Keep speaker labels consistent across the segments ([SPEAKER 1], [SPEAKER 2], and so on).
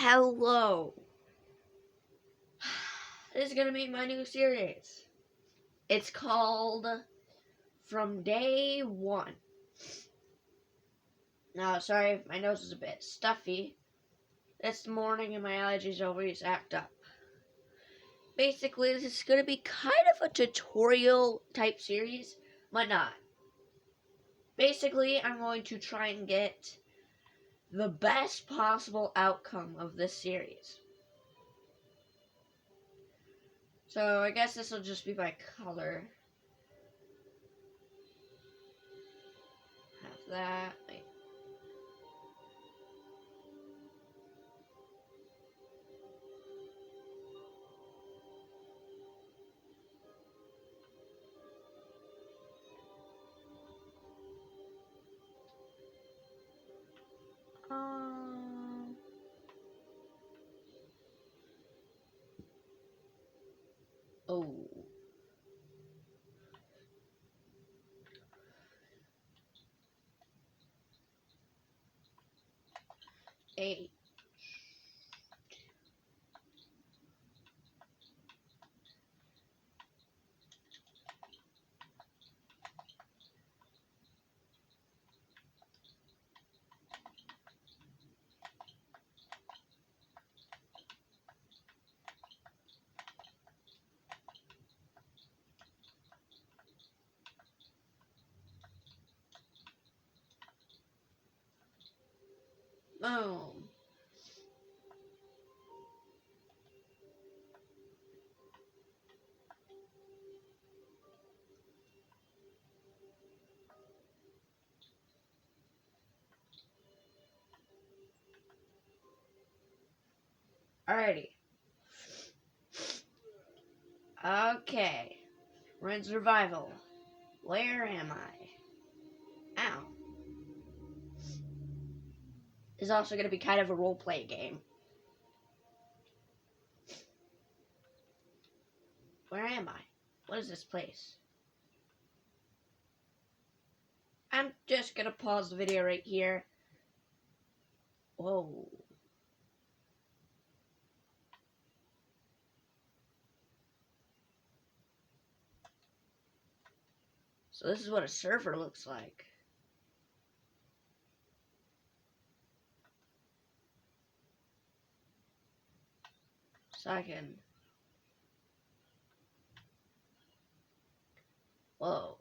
[SPEAKER 1] Hello. This is gonna be my new series. It's called From Day One. Now, sorry if my nose is a bit stuffy. It's the morning and my allergies always act up. Basically, this is gonna be kind of a tutorial type series, but not. Basically, I'm going to try and get the best possible outcome of this series. So, I guess this will just be by color. Have that. Wait. Oh. Eight. Boom. Alrighty. Okay. We're in survival. Where am I? Ow. This is also going to be kind of a role-play game. Where am I? What is this place? I'm just going to pause the video right here. Whoa. So this is what a server looks like. So I can... Whoa.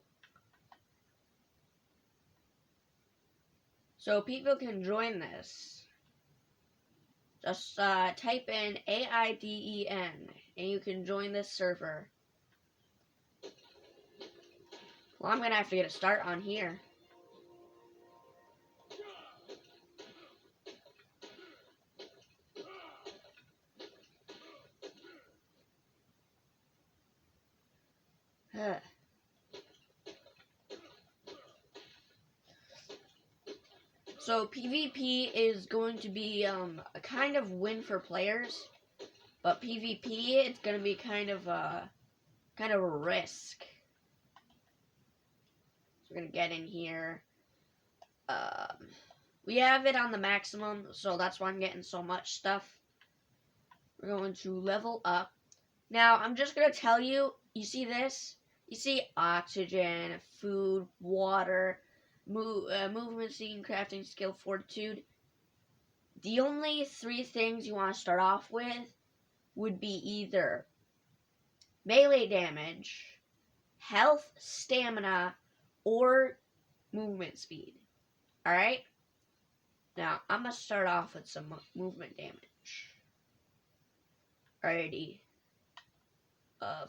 [SPEAKER 1] So people can join this. Just type in AIDEN and you can join this server. Well, I'm going to have to get a start on here. Huh. So PvP is going to be a kind of win for players, but PvP it's going to be kind of a risk. So we're going to get in here. We have it on the maximum, so that's why I'm getting so much stuff. We're going to level up. Now I'm just going to tell you. You see this? You see oxygen, food, water. Movement, seeking, crafting, skill, fortitude. The only three things you want to start off with would be either melee damage, health, stamina, or movement speed. Alright? Now, I'm going to start off with some movement damage. Alrighty.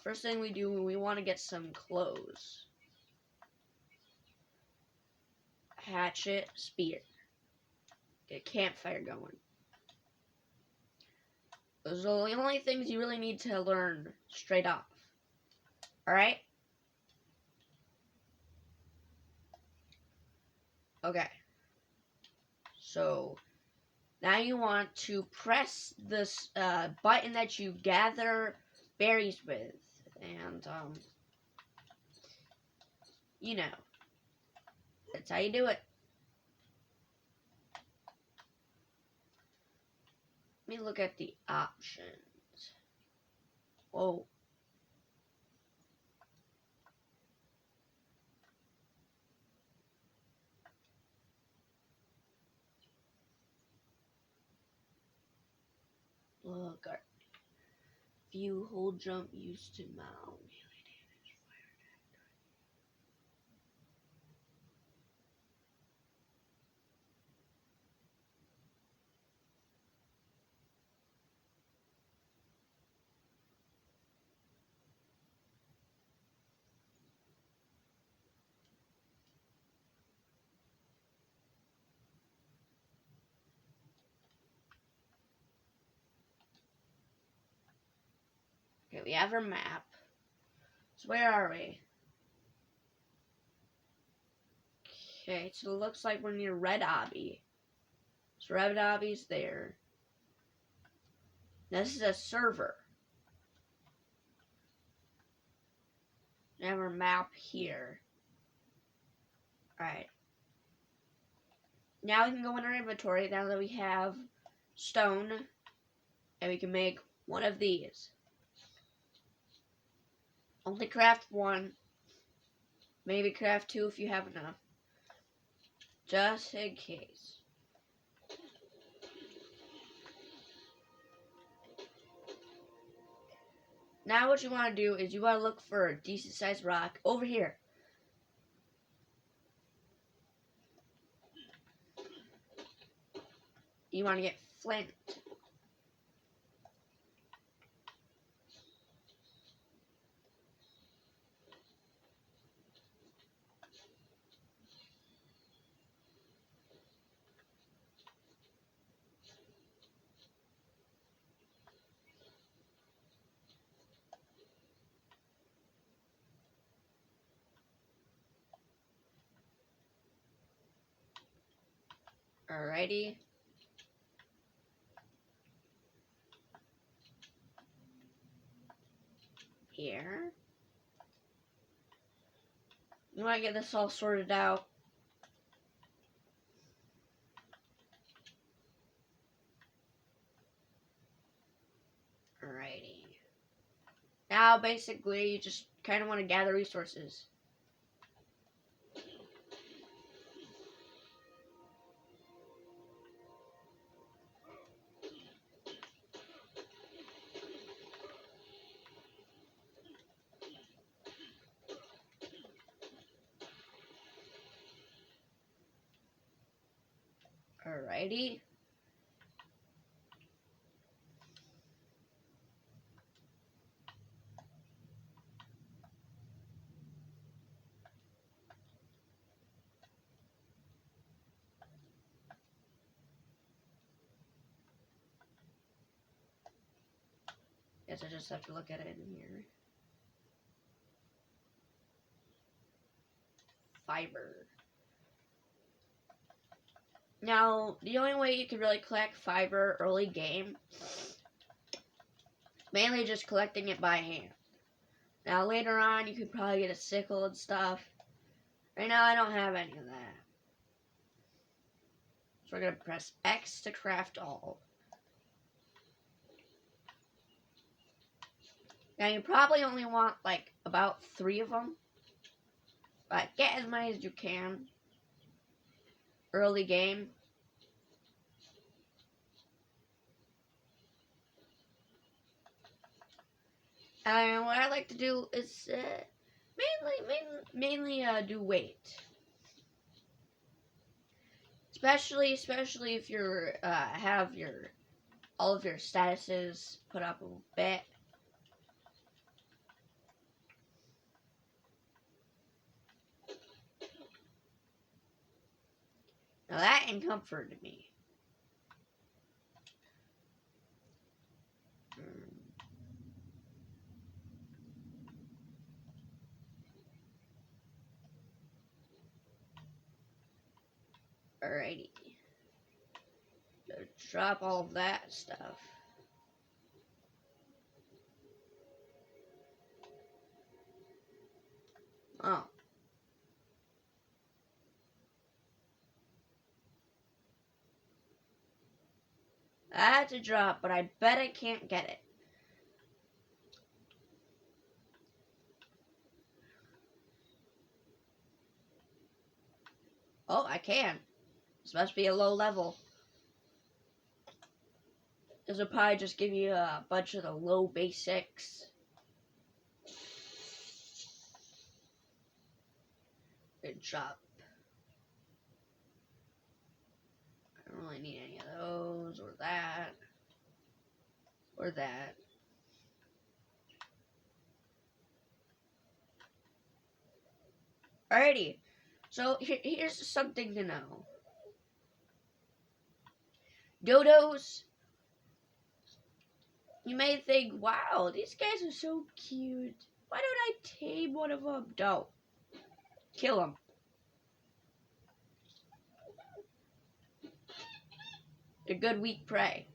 [SPEAKER 1] First thing we do, we want to get some clothes. Hatchet, spear. Get a campfire going. Those are the only things you really need to learn straight off. Alright? Okay. So, now you want to press this button that you gather berries with. And, you know. That's how you do it. me look at the options. Whoa. Look, our view, hold, jump, used to mount. Okay, we have our map. So where are we? Okay, so it looks like we're near Red Obby. So Red Obby's there. Now this is a server. We have our map here. Alright. Now we can go in our inventory now that we have stone. And we can make one of these. Only craft one. Maybe craft two if you have enough. Just in case. Now what you want to do is you want to look for a decent sized rock over here. You want to get flint. Alrighty. Here. You want to get this all sorted out. Alrighty. Now basically you just kind of want to gather resources. Alrighty. Guess I just have to look at it in here. Fiber. Now, the only way you can really collect fiber early game, mainly just collecting it by hand. Now, later on, you could probably get a sickle and stuff. Right now, I don't have any of that. So we're going to press X to craft all. Now, you probably only want, like, about 3 of them. But get as many as you can. Early game. And what I like to do is mainly do weight. Especially if you're have all of your statuses put up a bit. Now that comforted me. Alrighty. So drop all of that stuff. Oh. I had to drop, but I bet I can't get it. Oh, I can. This must be a low level. This will probably just give you a bunch of the low basics. Good job. I don't really need any of those, or that, or that. Alrighty, so here's something to know. Dodos, you may think, wow, these guys are so cute. Why don't I tame one of them? Don't. Kill them. They're good weak prey.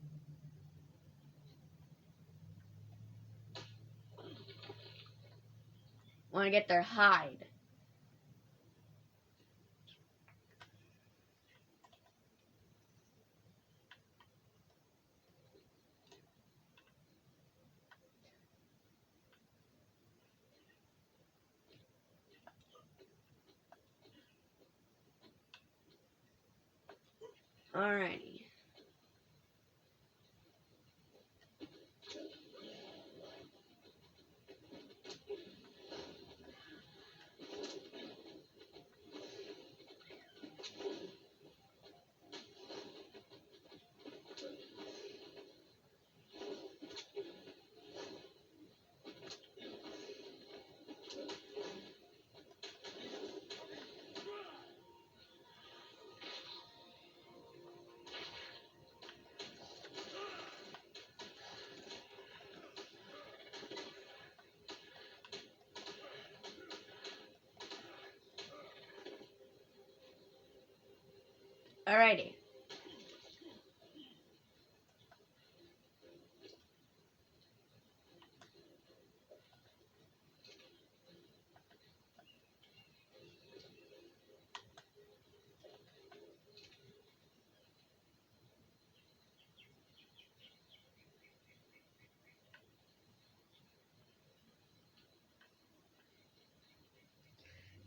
[SPEAKER 1] Want to get their hide. Alrighty. Alrighty.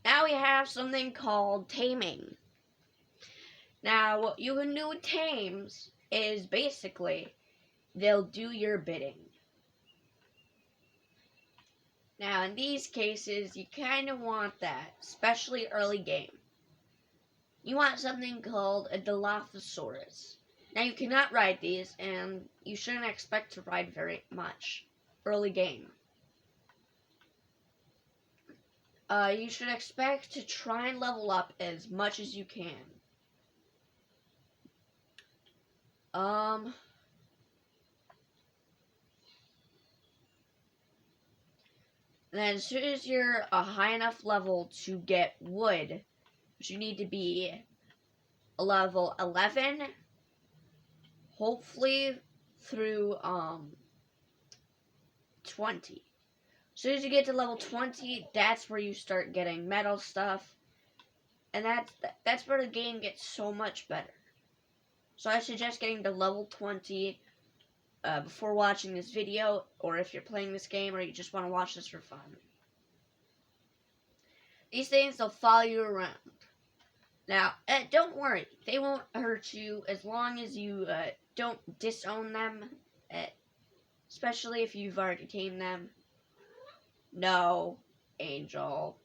[SPEAKER 1] Now we have something called taming. Now, what you can do with tames is basically they'll do your bidding. Now, in these cases, you kind of want that, especially early game. You want something called a Dilophosaurus. Now, you cannot ride these, and you shouldn't expect to ride very much early game. You should expect to try and level up as much as you can. And then as soon as you're a high enough level to get wood, which you need to be a level 11, hopefully through 20. As soon as you get to level 20, that's where you start getting metal stuff, and that's where the game gets so much better. So I suggest getting to level 20 before watching this video, or if you're playing this game or you just want to watch this for fun. These things, they'll follow you around. Now, don't worry, they won't hurt you as long as you don't disown them, especially if you've already tamed them. No, Angel.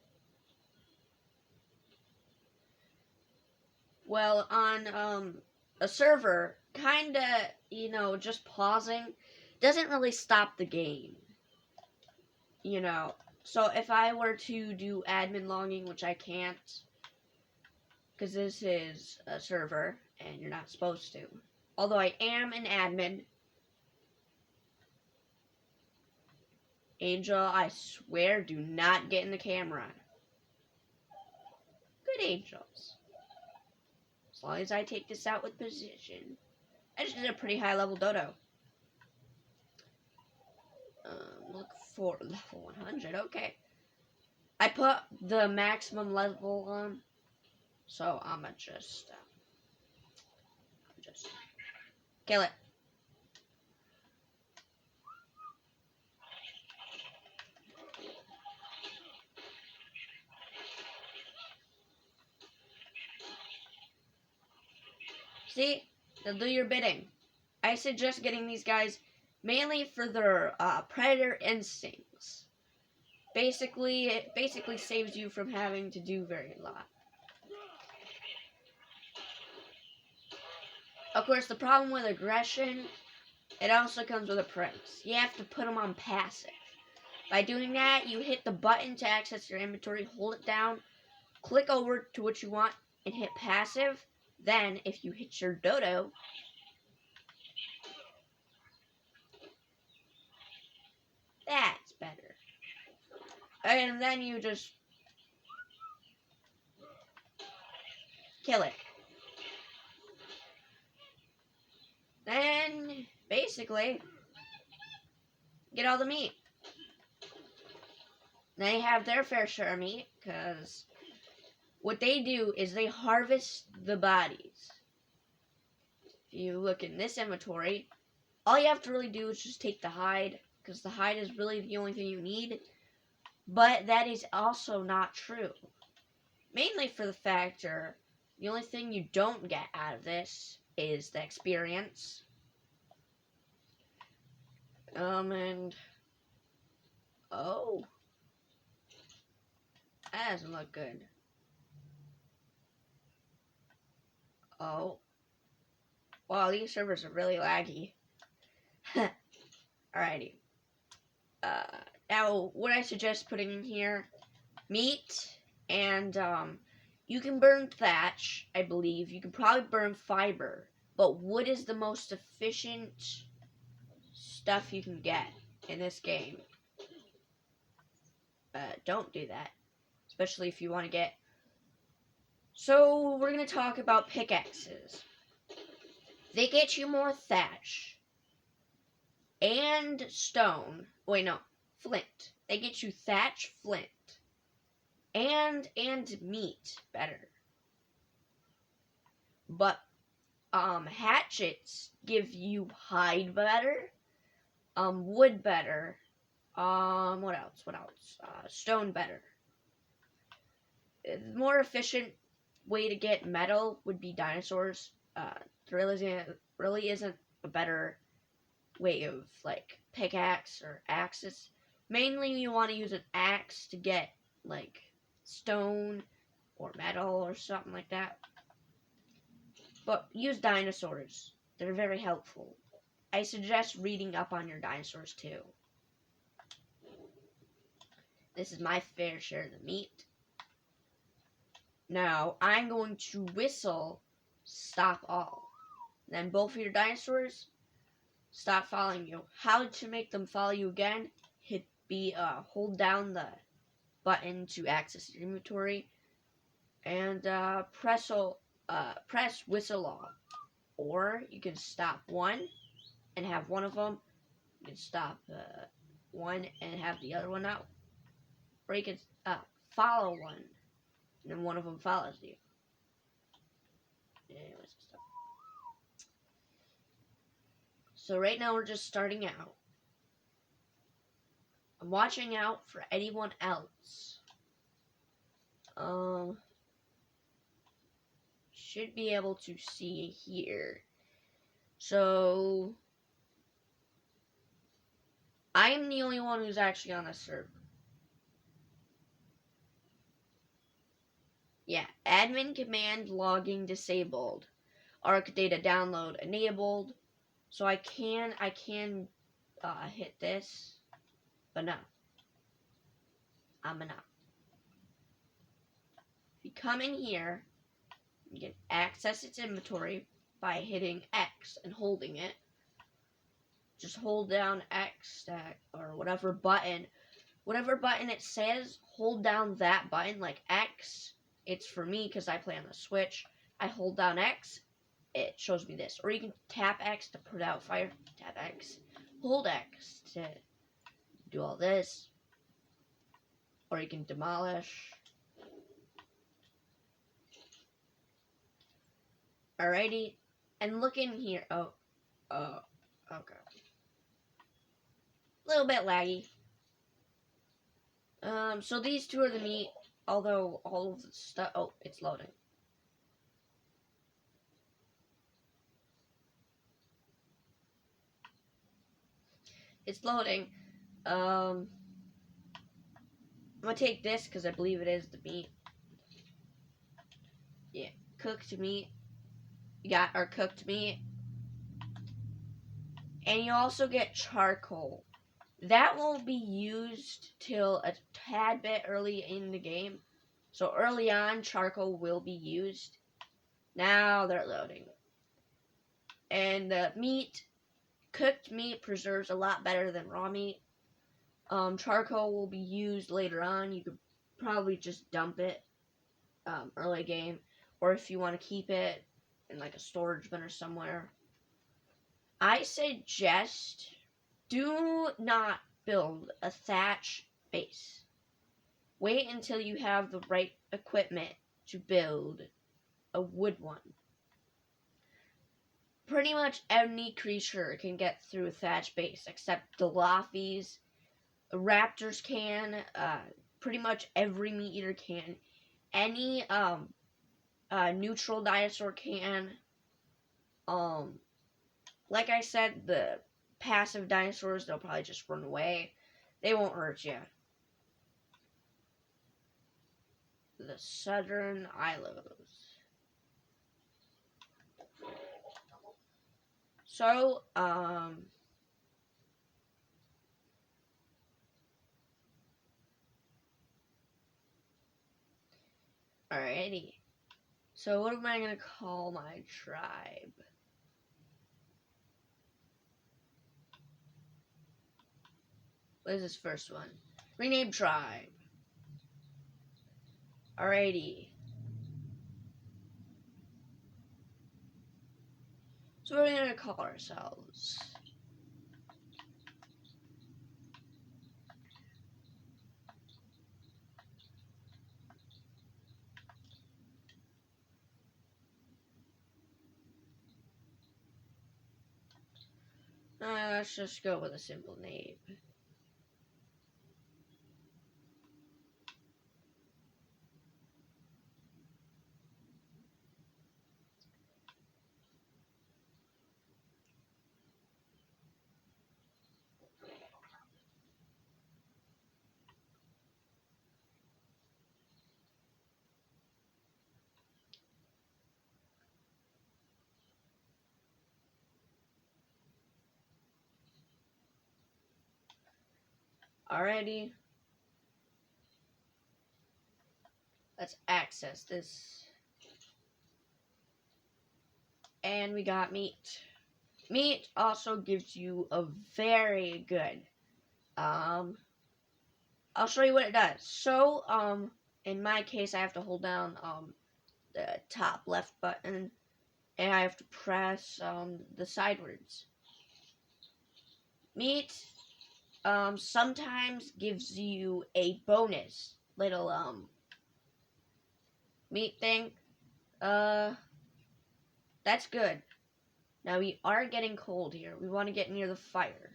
[SPEAKER 1] Well, on a server, kinda, just pausing doesn't really stop the game. So if I were to do admin logging, which I can't, because this is a server, and you're not supposed to. Although I am an admin. Angel, I swear, do not get in the camera. Good angels. As long as I take this out with precision. I just did a pretty high level dodo. Look for level 100, okay. I put the maximum level on, so I'ma just kill it. See? They'll do your bidding. I suggest getting these guys mainly for their predator instincts. Basically, it basically saves you from having to do very lot. Of course, the problem with aggression, it also comes with a price. You have to put them on passive. By doing that, you hit the button to access your inventory, hold it down, click over to what you want, and hit passive. Then, if you hit your dodo, that's better. And then you just kill it. Then, basically, get all the meat. They have their fair share of meat, because what they do is they harvest the bodies. If you look in this inventory, all you have to really do is just take the hide, because the hide is really the only thing you need. But that is also not true. Mainly for the factor, the only thing you don't get out of this is the experience. And... oh. That doesn't look good. Oh. Wow, these servers are really laggy. Alrighty. Now, what I suggest putting in here, meat, and, you can burn thatch, I believe. You can probably burn fiber. But wood is the most efficient stuff you can get in this game. Don't do that. Especially if you want to get... So, we're going to talk about pickaxes. They get you more thatch. And stone. Wait, no. Flint. They get you thatch, flint. And meat better. But, hatchets give you hide better. Wood better. What else? Stone better. The more efficient way to get metal would be dinosaurs. There really isn't a better way of, like, pickaxe or axes. Mainly you want to use an axe to get, like, stone or metal or something like that. But use dinosaurs. They're very helpful. I suggest reading up on your dinosaurs too. This is my fair share of the meat. Now, I'm going to whistle stop all. Then both of your dinosaurs stop following you. How to make them follow you again? Hold down the button to access your inventory, and press whistle all. Or you can stop one and have one of them. You can stop one and have the other one out. Or you can follow one, and then one of them follows you. Anyways, so right now we're just starting out. I'm watching out for anyone else. Should be able to see here. So I'm the only one who's actually on this server. Yeah, admin command logging disabled. Arc data download enabled. So I can hit this, but no. I'm not. If you come in here, you can access its inventory by hitting X and holding it. Just hold down X or whatever button it says, hold down that button, like X. It's for me because I play on the Switch. I hold down X, it shows me this. Or you can tap X to put out fire, tap X, hold X to do all this. Or you can demolish. Alrighty, and look in here. Oh, okay. A little bit laggy. So these two are the meat, although all of the stuff, oh, it's loading. It's loading. I'm gonna take this because I believe it is the meat. Yeah, cooked meat. You got our cooked meat. And you also get charcoal. That won't be used till a tad bit early in the game. So early on, charcoal will be used. Now they're loading. And the meat, cooked meat preserves a lot better than raw meat. Charcoal will be used later on. You could probably just dump it early game. Or if you want to keep it in like a storage bin or somewhere. I suggest do not build a thatch base. Wait until you have the right equipment to build a wood one. Pretty much any creature can get through a thatch base except Dilophies. Raptors can. Pretty much every meat eater can. Any neutral dinosaur can. Like I said, the passive dinosaurs, they'll probably just run away. They won't hurt you. The Southern Islos. So, alrighty. So what am I gonna call my tribe? What is this first one? Rename tribe. Alrighty. So what are we gonna call ourselves? Let's just go with a simple name. Alrighty. Let's access this. And we got meat. Meat also gives you a very good, I'll show you what it does. So, in my case, I have to hold down, the top left button, and I have to press, the sidewards. Meat, sometimes gives you a bonus little, meat thing. That's good. Now we are getting cold here. We want to get near the fire.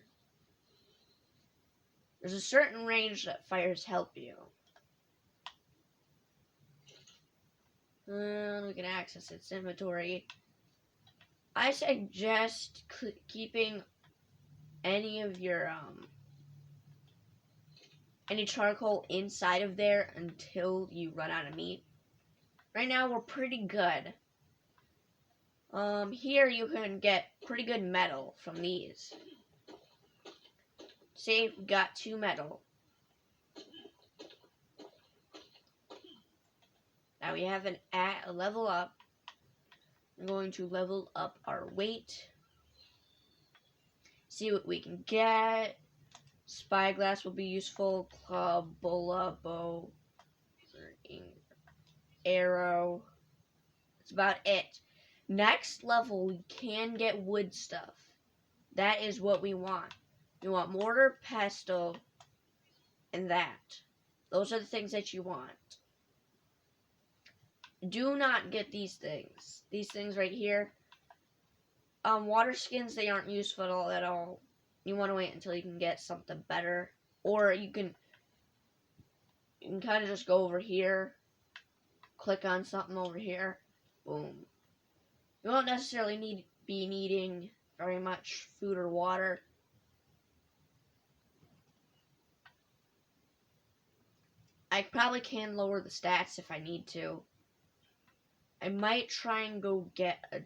[SPEAKER 1] There's a certain range that fires help you. We can access its inventory. I suggest keeping any of your, any charcoal inside of there until you run out of meat. Right now we're pretty good. Here you can get pretty good metal from these. See, we got 2 metal. Now we have a level up. We're going to level up our weight. See what we can get. Spyglass will be useful. Club, bola, bow, arrow. That's about it. Next level, we can get wood stuff. That is what we want. We want mortar, pestle, and that. Those are the things that you want. Do not get these things. These things right here. Water skins, they aren't useful at all. You want to wait until you can get something better. Or you can kind of just go over here. Click on something over here. Boom. You won't necessarily be needing very much food or water. I probably can lower the stats if I need to. I might try and go get a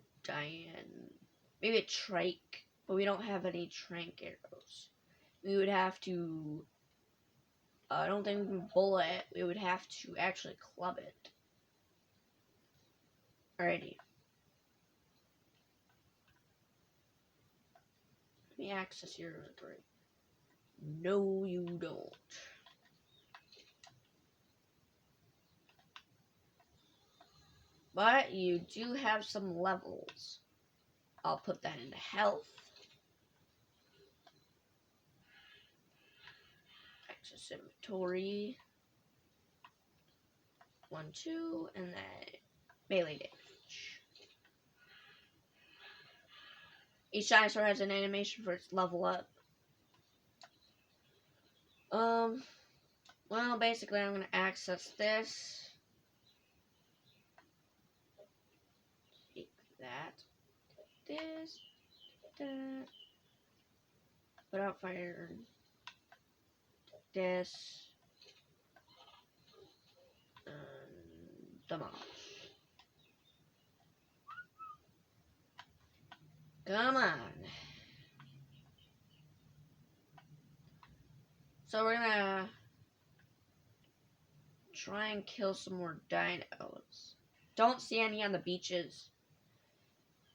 [SPEAKER 1] maybe a trike, but we don't have any trank arrows. We would have to, I don't think we can bullet, we would have to actually club it. Alrighty. Let me access your inventory. No, you don't. But you do have some levels. I'll put that into health. Access inventory. 1, 2, and then melee damage. Each dinosaur has an animation for its level up. Well, basically I'm going to access this. Take that. This. That. Put out fire. This. Demolish. Come on. So we're gonna try and kill some more dinos. Don't see any on the beaches.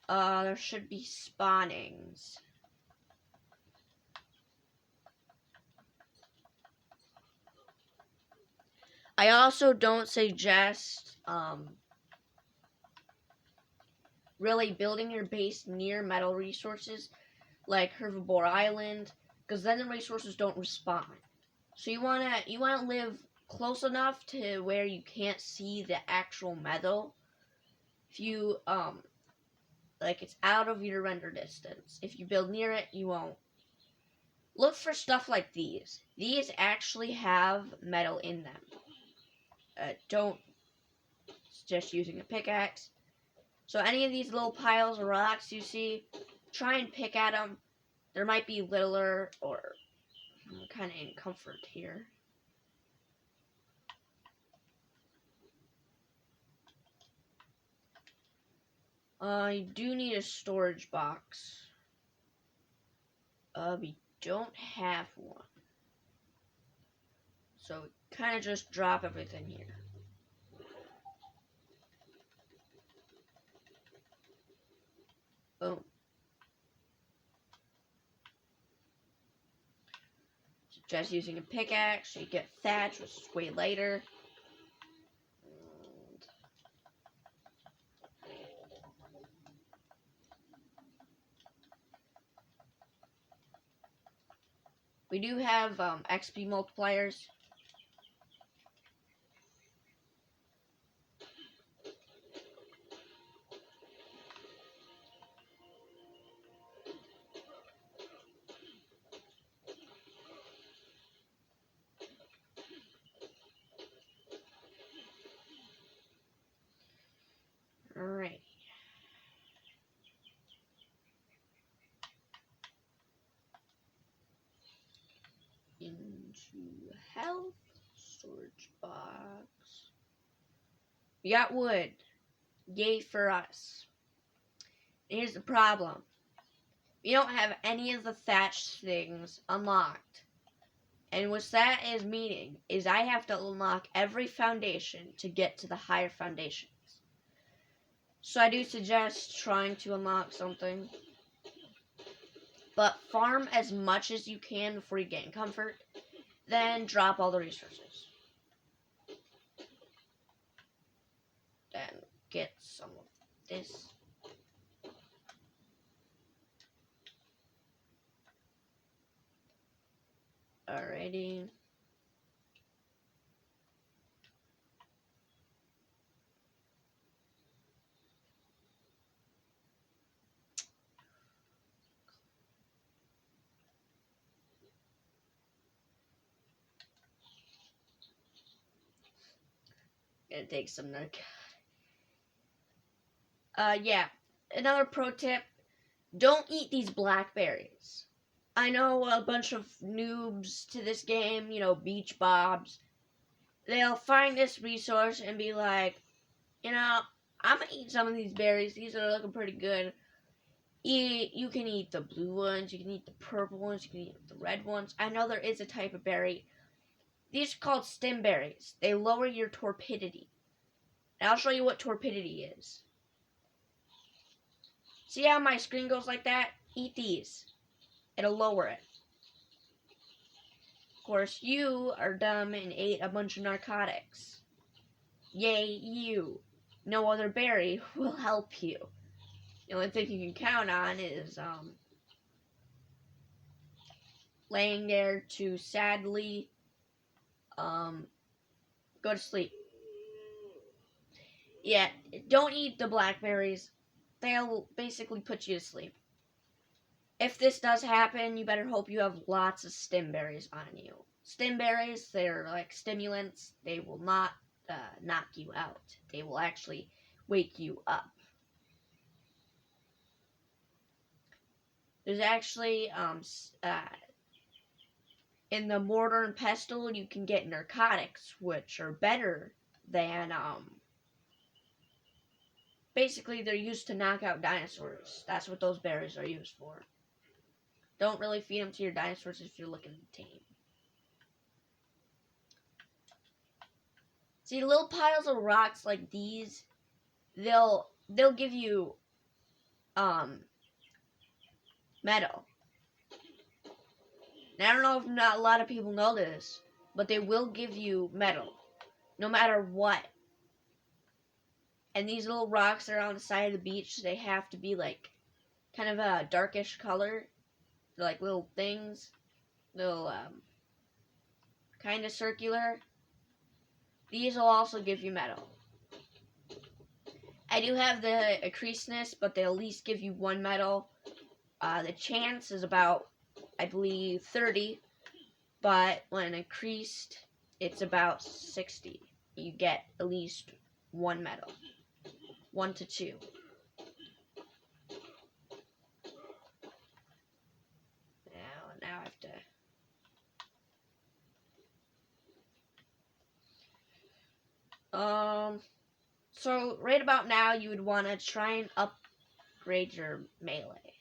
[SPEAKER 1] There should be spawnings. I also don't suggest really building your base near metal resources like Herbivore Island, because then the resources don't respawn. So you wanna live close enough to where you can't see the actual metal. If you like it's out of your render distance. If you build near it, you won't. Look for stuff like these. These actually have metal in them. Don't just using a pickaxe. So any of these little piles of rocks you see, try and pick at them. There might be littler, or I'm kind of in comfort here. I do need a storage box. We don't have one. So kind of just drop everything here. Boom. So just using a pickaxe, so you get thatch, which is way later. We do have XP multipliers. Alright. Into health, storage box. We got wood. Yay for us. Here's the problem. We don't have any of the thatch things unlocked. And what that is meaning is I have to unlock every foundation to get to the higher foundations. So I do suggest trying to unlock something. But farm as much as you can before you get in comfort. Then drop all the resources. Then get some of this. Alrighty. Gonna take some narcotics. Yeah. Another pro tip. Don't eat these blackberries. I know a bunch of noobs to this game, you know, beach bobs. they'll find this resource and be like, you know, I'm gonna eat some of these berries. These are looking pretty good. You can eat the blue ones, you can eat the purple ones, you can eat the red ones. I know there is a type of berry. These are called stim berries. They lower your torpidity. And I'll show you what torpidity is. See how my screen goes like that? Eat these. It'll lower it. Of course, you are dumb and ate a bunch of narcotics. Yay, you. No other berry will help you. The only thing you can count on is laying there to sadly go to sleep. Yeah, don't eat the blackberries. They'll basically put you to sleep. If this does happen, you better hope you have lots of stim berries on you. Stim berries, they're like stimulants. They will not knock you out. They will actually wake you up. There's actually, in the mortar and pestle, you can get narcotics, which are better than, basically they're used to knock out dinosaurs. That's what those berries are used for. Don't really feed them to your dinosaurs if you're looking to tame. See, little piles of rocks like these, they'll give you, metal. Now, I don't know if not a lot of people know this, but they will give you metal, no matter what. And these little rocks are on the side of the beach. They have to be like kind of a darkish color. They're like little things, little kind of circular. These will also give you metal. I do have the increasedness, but they at least give you one metal. The chance is about, I believe, 30, but when increased, it's about 60. You get at least one metal. 1 to 2. Now I have to... So, right about now, you would want to try and upgrade your melee.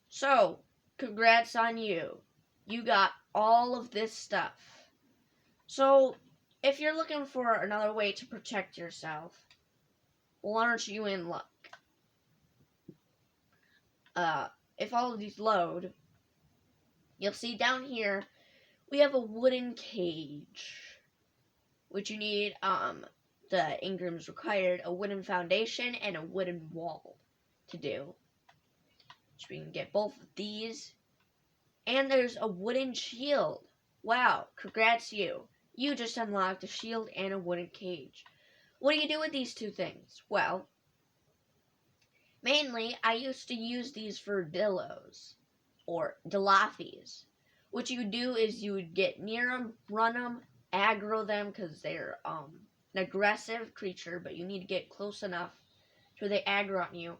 [SPEAKER 1] So, congrats on you. You got all of this stuff. So, if you're looking for another way to protect yourself, well, aren't you in luck? If all of these load, you'll see down here, we have a wooden cage, which you need, the engrams required, a wooden foundation and a wooden wall to do. So we can get both of these. And there's a wooden shield. Wow, congrats you. You just unlocked a shield and a wooden cage. What do you do with these two things? Well, mainly, I used to use these for Dillos, or Dilophies. What you would do is you would get near them, run them, aggro them, because they're an aggressive creature, but you need to get close enough so they aggro on you.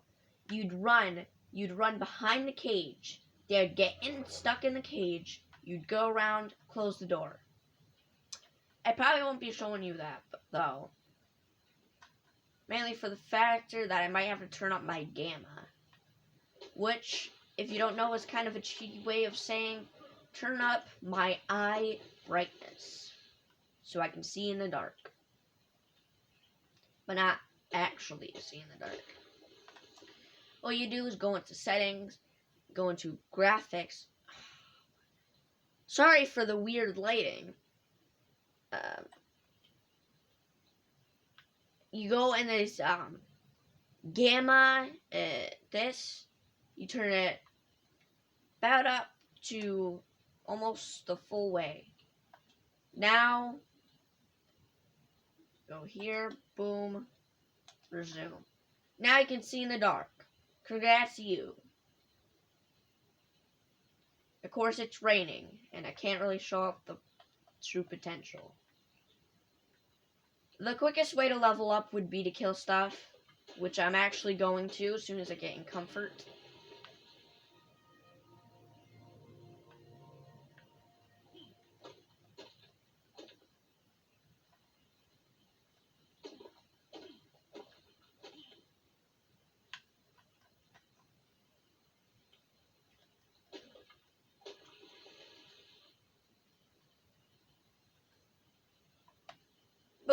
[SPEAKER 1] You'd run behind the cage. They'd get stuck in the cage. You'd go around, close the door. I probably won't be showing you that, though. Mainly for the factor that I might have to turn up my gamma. Which, if you don't know, is kind of a cheeky way of saying turn up my eye brightness. So I can see in the dark. But not actually see in the dark. All you do is go into settings, go into graphics. Sorry for the weird lighting. You go in this gamma, this, you turn it about up to almost the full way. Now, go here, boom, resume. Now you can see in the dark. Congrats you. Of course it's raining, and I can't really show off the true potential. The quickest way to level up would be to kill stuff, which I'm actually going to as soon as I get in comfort.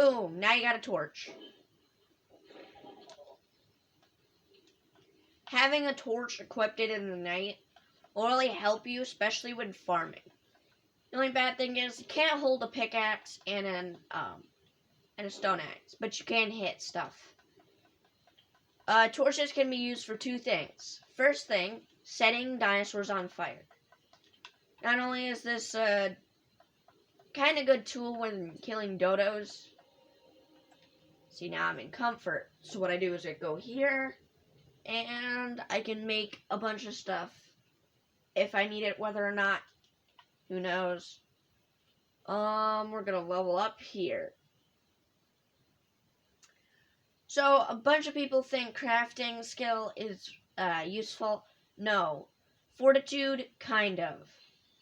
[SPEAKER 1] Boom, now you got a torch. Having a torch equipped in the night will really help you, especially when farming. The only bad thing is you can't hold a pickaxe and a stone axe, but you can hit stuff. Torches can be used for two things. First thing, setting dinosaurs on fire. Not only is this a kind of good tool when killing dodos. See, now I'm in comfort. So what I do is I go here, and I can make a bunch of stuff if I need it, whether or not, who knows. We're gonna level up here. So a bunch of people think crafting skill is useful. No. Fortitude, kind of.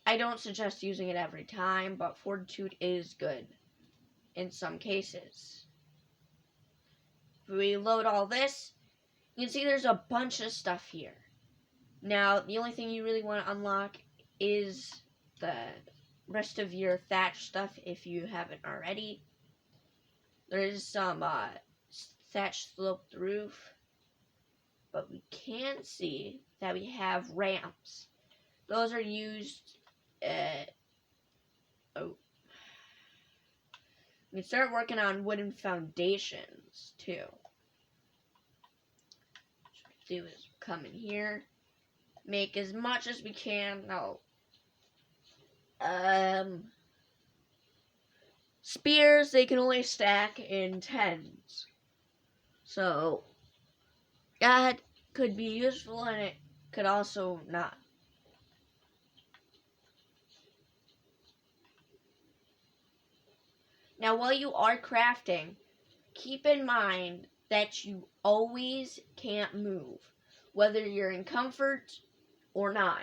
[SPEAKER 1] I don't suggest using it every time, but fortitude is good in some cases. If we load all this, you can see there's a bunch of stuff here. Now, the only thing you really want to unlock is the rest of your thatch stuff if you haven't already. There is some thatch sloped roof, but we can see that we have ramps. Those are used. We can start working on wooden foundations too. What we do is come in here, make as much as we can. Now, spears, they can only stack in 10s. So that could be useful, and it could also not. Now, while you are crafting, keep in mind that you always can't move, whether you're in comfort or not.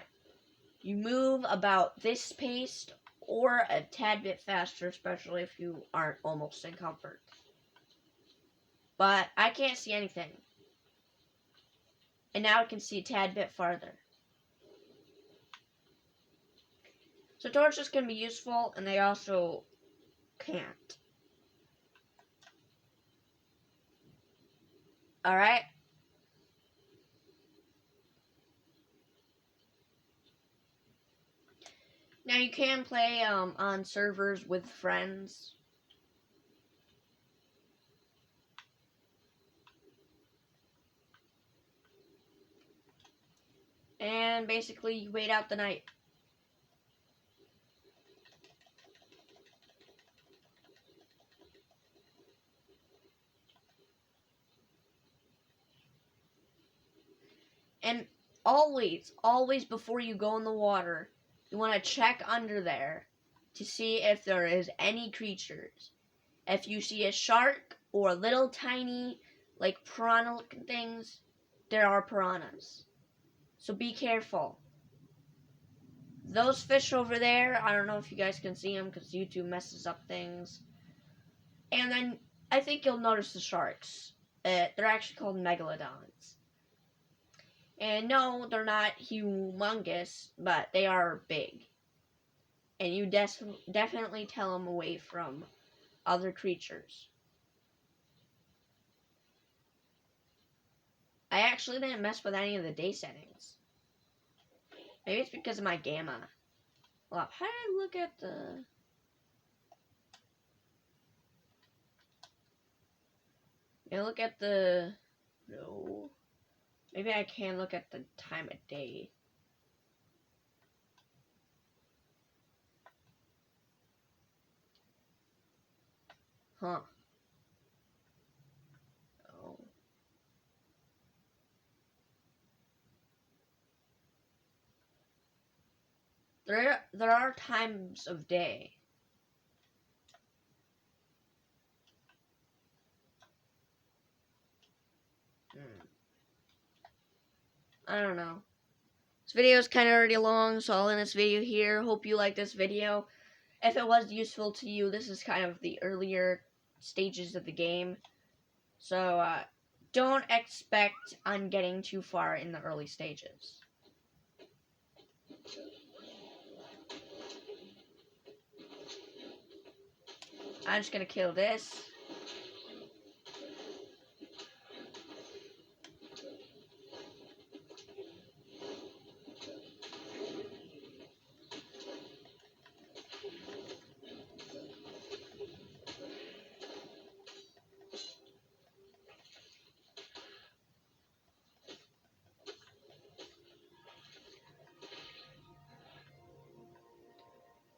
[SPEAKER 1] You move about this pace or a tad bit faster, especially if you aren't almost in comfort. But I can't see anything. And now I can see a tad bit farther. So torches can be useful, and they also can't. Alright? Now you can play on servers with friends. And basically you wait out the night. And always before you go in the water, you want to check under there to see if there is any creatures. If you see a shark or little tiny, like piranha looking things, there are piranhas. So be careful. Those fish over there, I don't know if you guys can see them because YouTube messes up things. And then I think you'll notice the sharks. They're actually called megalodons. And no, they're not humongous, but they are big. And you definitely tell them away from other creatures. I actually didn't mess with any of the day settings. Maybe it's because of my gamma. Well, how did I look at the... Maybe look at the... No. Maybe I can look at the time of day. Huh. Oh. There are times of day. I don't know. This video is kind of already long, so I'll end this video here. Hope you like this video. If it was useful to you, this is kind of the earlier stages of the game. So, don't expect on getting too far in the early stages. I'm just gonna kill this.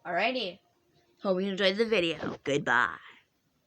[SPEAKER 1] Alrighty. Hope you enjoyed the video. Goodbye.